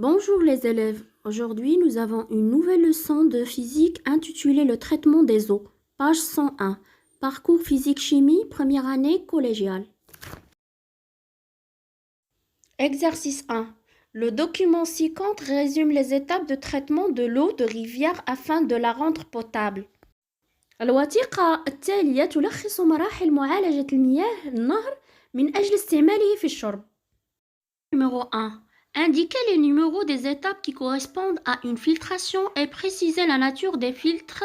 Bonjour les élèves, aujourd'hui nous avons une nouvelle leçon de physique intitulée Le traitement des eaux, page 101, parcours physique-chimie, première année collégiale. Exercice 1. Le document ci-contre résume les étapes de traitement de l'eau de rivière afin de la rendre potable. الوثيقة التالية تلخص مراحل معالجة المياه النهر من أجل استعماله في الشرب. Numéro 1. Indiquez les numéros des étapes qui correspondent à une filtration et précisez la nature des filtres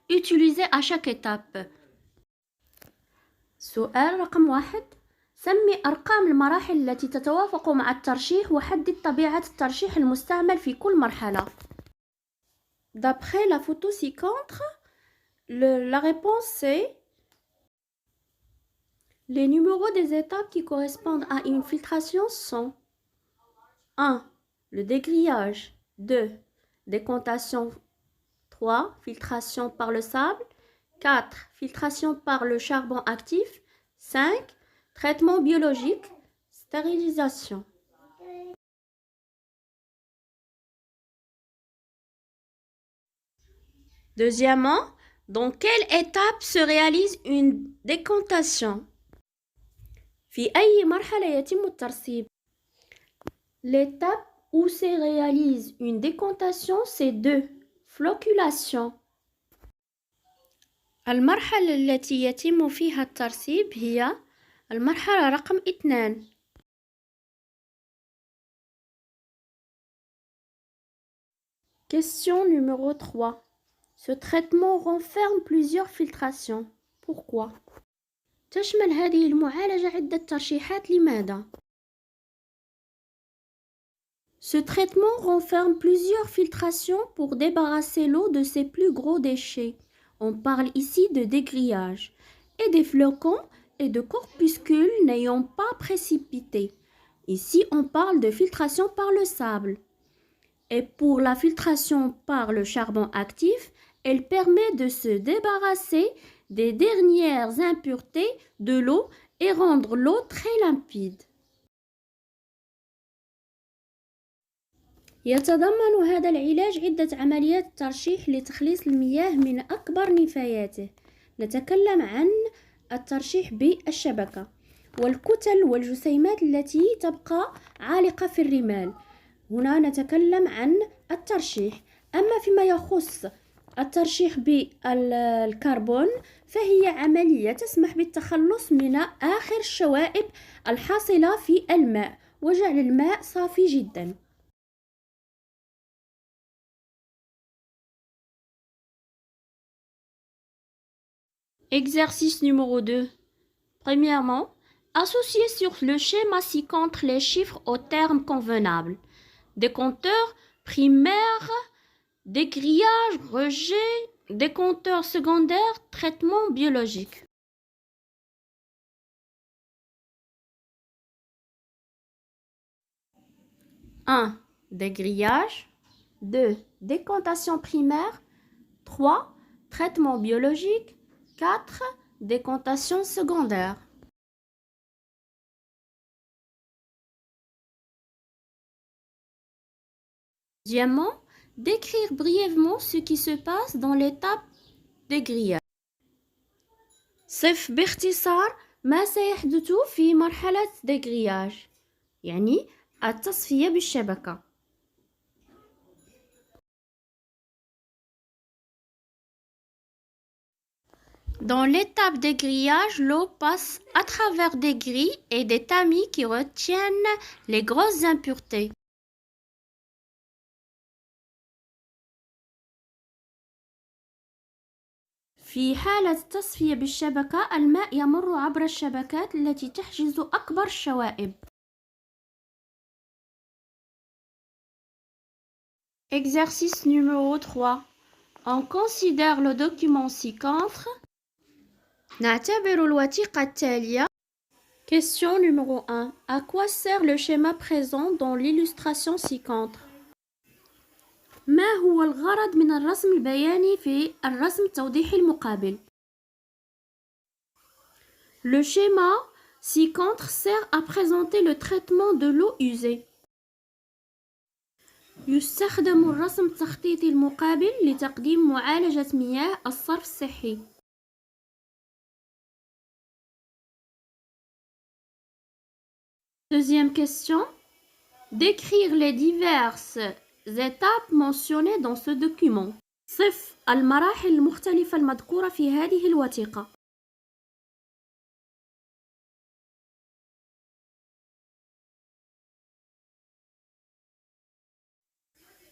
utilisés à chaque étape. سؤال رقم 1. سمي أرقام المراحل التي تتوافق مع الترشيح وحدد طبيعة الترشيح المستعمل في كل مرحلة. D'après la photo ci-contre, la réponse c'est les numéros des étapes qui correspondent à une filtration sont 1. Le dégrillage. 2. Décantation. 3. Filtration par le sable. 4. Filtration par le charbon actif. 5. Traitement biologique. Stérilisation. Deuxièmement, dans quelle étape se réalise une décantation? في أي مرحلة يتم الترسيب؟ L'étape où se réalise une décantation, c'est 2. Flocculation. المرحلة التي يتم فيها الترسيب هي المرحلة رقم 2. Question numéro 3. Ce traitement renferme plusieurs filtrations. Pourquoi? تشمل هذه المعالجة عدة ترشيحات. لماذا؟ Ce traitement renferme plusieurs filtrations pour débarrasser l'eau de ses plus gros déchets. On parle ici de dégrillage et des flocons et de corpuscules n'ayant pas précipité. Ici, on parle de filtration par le sable. Et pour la filtration par le charbon actif, elle permet de se débarrasser des dernières impuretés de l'eau et rendre l'eau très limpide. يتضمن هذا العلاج عدة عمليات ترشيح لتخليص المياه من أكبر نفاياته. نتكلم عن الترشيح بالشبكة والكتل والجسيمات التي تبقى عالقة في الرمال. هنا نتكلم عن الترشيح. أما فيما يخص الترشيح بالكربون فهي عملية تسمح بالتخلص من آخر الشوائب الحاصلة في الماء وجعل الماء صافي جدا. Exercice numéro 2. Premièrement, associez sur le schéma ci-contre les chiffres aux termes convenables. Décompteur primaire, dégrillage, rejet, décompteur secondaire, traitement biologique. Un. Dégrillage. 2. Décantation primaire. 3. Traitement biologique. 4. Décantation secondaire. Deuxièmement, décrire brièvement ce qui se passe dans l'étape dégrillage. صف باختصار ما سيحدث في مرحلة dégrillage، يعني التصفية بالشبكة. Dans l'étape dégrillage, l'eau passe à travers des grilles et des tamis qui retiennent les grosses impuretés. في حالة التصفية بالشبكة الماء يمر عبر الشبكات التي تحجز أكبر الشوائب. Exercice numéro 3. On considère le document ci-contre. نعتبر الوثيقة التالية. Question numéro 1. À quoi sert le schéma présent dans l'illustration ci-contre? ما هو الغرض من الرسم البياني في الرسم التوضيحي المقابل؟ Le schéma ci-contre sert à présenter le traitement de l'eau usée. يستخدم الرسم التخطيطي المقابل لتقديم معالجة مياه الصرف الصحي. Deuxième question. Décrire les diverses étapes mentionnées dans ce document. صف المراحل المختلفة المذكورة في هذه الوثيقة.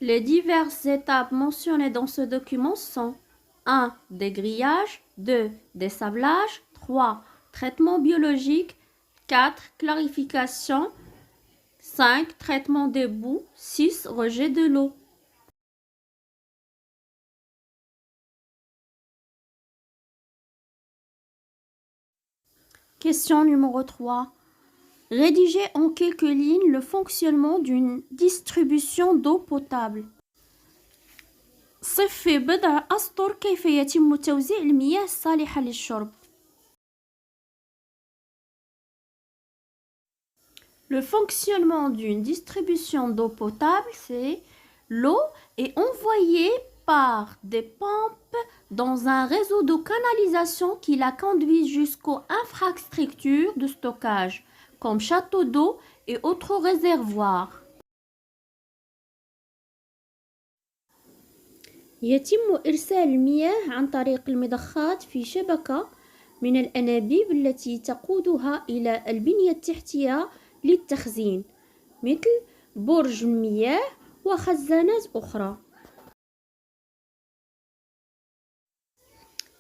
Les diverses étapes mentionnées dans ce document sont 1. Dégrillage, 2. Dessablage, 3. Traitement biologique, 4. Clarification, 5. Traitement des boues, 6. Rejet de l'eau. Question numéro 3. Rédigez en quelques lignes le fonctionnement d'une distribution d'eau potable. صف في بضع أسطر كيف يتم توزيع المياه الصالحة للشرب. Le fonctionnement d'une distribution d'eau potable, c'est l'eau est envoyée par des pompes dans un réseau de canalisation qui la conduit jusqu'aux infrastructures de stockage, comme châteaux d'eau et autres réservoirs. يتم إرسال المياه عن طريق المضخات في شبكة من الأنابيب التي تقودها إلى البنية التحتية للتخزين، مثل برج المياه وخزانات أخرى.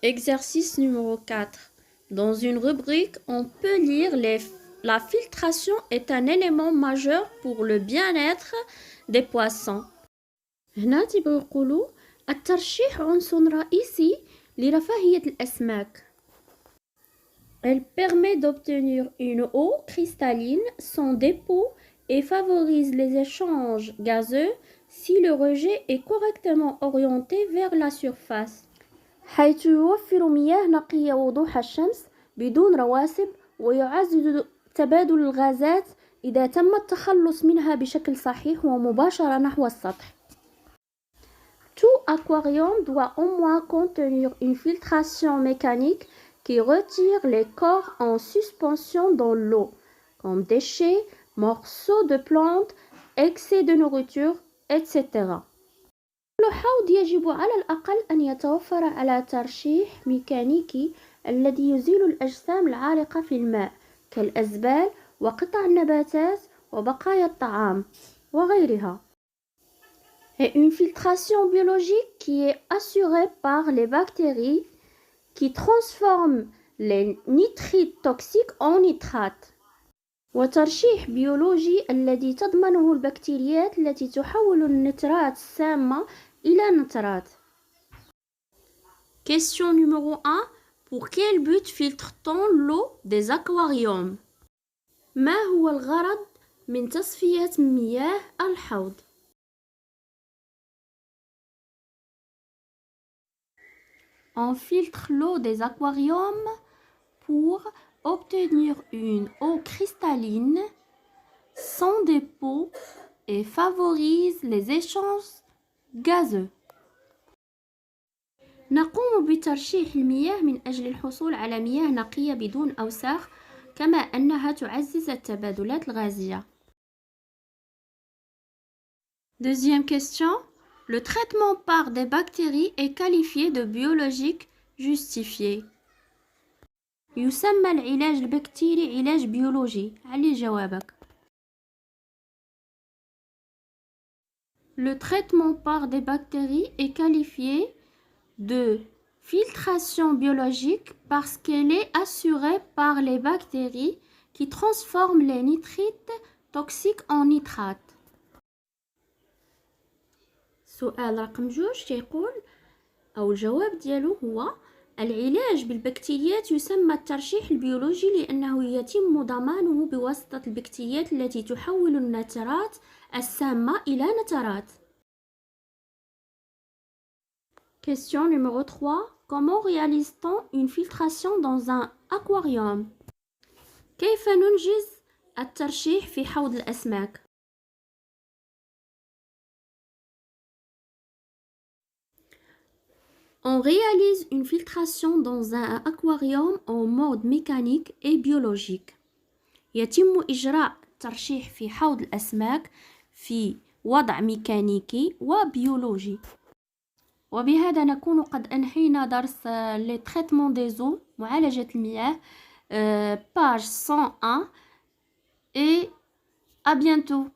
Exercice numéro 4. Dans une rubrique, on peut lire la filtration est un élément majeur pour le bien-être des poissons. هنا تبغوا يقولوا الترشيح عنصر رئيسي لرفاهية الأسماك. Elle permet d'obtenir une eau cristalline sans dépôt et favorise les échanges gazeux si le rejet est correctement orienté vers la surface. حيث يوفر مياه نقية وضوح الشمس بدون رواسب ويعزز تبادل الغازات إذا تم التخلص منها بشكل صحيح ومباشرة نحو السطح. Tout aquarium doit au moins contenir une filtration mécanique qui retire les corps en suspension dans l'eau, comme déchets, morceaux de plantes, excès de nourriture, etc. كل حوض يجب على الأقل أن يتوفر على ترشيح ميكانيكي الذي يزيل الأجسام العالقة في الماء كالأزبال وقطع النباتات وبقايا الطعام وغيرها. Et une filtration biologique qui est assurée par les bactéries qui transforment les nitrites toxiques en nitrates. وترشيح بيولوجي الذي تضمنه البكتيريات التي تحول النترات السامة إلى نترات. Question numéro 1. Pour quel but filtre-t-on l'eau des aquariums? ما هو الغرض من تصفية مياه الحوض؟ On filtre l'eau des aquariums pour obtenir une eau cristalline sans dépôt et favorise les échanges gazeux. نقوم بترشيح المياه من أجل الحصول على مياه نقية بدون أوساخ كما أنها تعزز التبادلات الغازية. Deuxième question. Le traitement par des bactéries est qualifié de biologique justifié. يسمى العلاج البكتيري علاج بيولوجي. علي جوابك. Le traitement par des bactéries est qualifié de filtration biologique parce qu'elle est assurée par les bactéries qui transforment les nitrites toxiques en nitrates. سؤال رقم 2 كيقول أو الجواب ديالو هو العلاج بالبكتيريات يسمى الترشيح البيولوجي لأنه يتم ضمانه بواسطة البكتيريات التي تحول النترات السامة إلى نترات. Question numéro 3. Comment réalise-t-on une filtration dans un aquarium? كيف ننجز الترشيح في حوض الأسماك؟ On réalise une filtration dans un aquarium en mode mécanique et biologique. يتم إجراء الترشيح في حوض الأسماك في وضع ميكانيكي وبيولوجي. وبهذا نكون قد أنهينا درس لي تريتمون دي زو، معالجة المياه، page 101 et à bientôt.